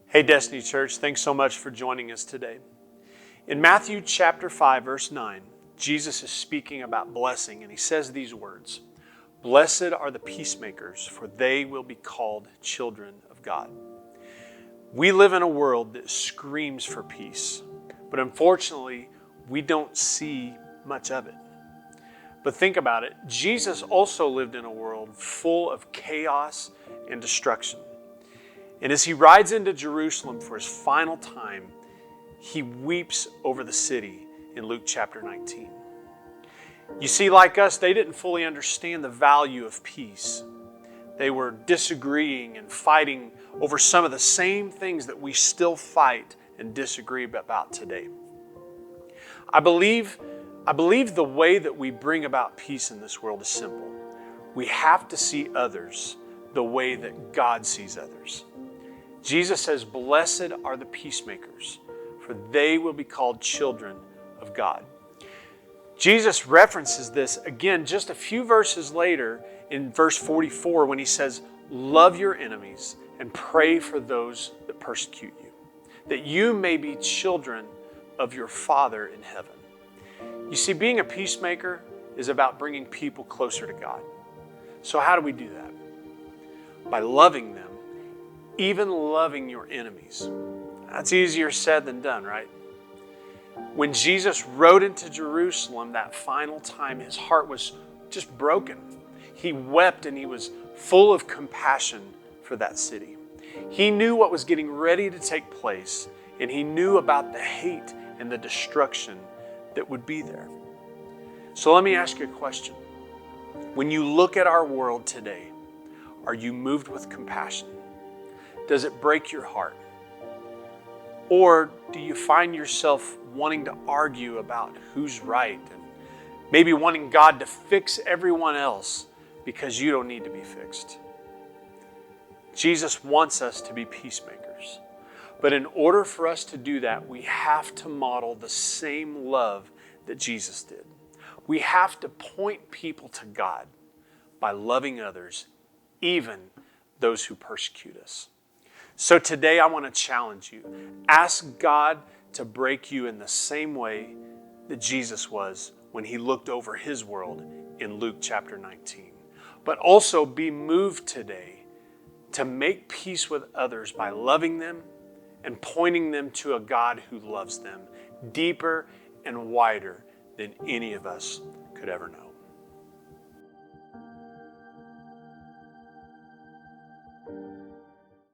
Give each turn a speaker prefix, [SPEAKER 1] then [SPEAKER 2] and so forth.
[SPEAKER 1] Hey Destiny Church, thanks so much for joining us today. In Matthew chapter 5, verse 9, Jesus is speaking about blessing, and he says these words, "Blessed are the peacemakers, for they will be called children of God." We live in a world that screams for peace, but unfortunately, we don't see much of it. But think about it, Jesus also lived in a world full of chaos and destruction. And as he rides into Jerusalem for his final time, he weeps over the city in Luke chapter 19. You see, like us, they didn't fully understand the value of peace. They were disagreeing and fighting over some of the same things that we still fight and disagree about today. I believe the way that we bring about peace in this world is simple. We have to see others the way that God sees others. Jesus says, "Blessed are the peacemakers, for they will be called children of God." Jesus references this again just a few verses later in verse 44 when he says, "Love your enemies and pray for those that persecute you, that you may be children of your Father in heaven." You see, being a peacemaker is about bringing people closer to God. So how do we do that? By loving them, even loving your enemies. That's easier said than done, right? When Jesus rode into Jerusalem that final time, his heart was just broken. He wept and he was full of compassion for that city. He knew what was getting ready to take place, and he knew about the hate and the destruction that would be there. So let me ask you a question. When you look at our world today, are you moved with compassion? Does it break your heart? Or do you find yourself wanting to argue about who's right and maybe wanting God to fix everyone else because you don't need to be fixed? Jesus wants us to be peacemakers. But in order for us to do that, we have to model the same love that Jesus did. We have to point people to God by loving others, even those who persecute us. So today I want to challenge you. Ask God to break you in the same way that Jesus was when he looked over his world in Luke chapter 19. But also be moved today to make peace with others by loving them and pointing them to a God who loves them deeper and wider than any of us could ever know.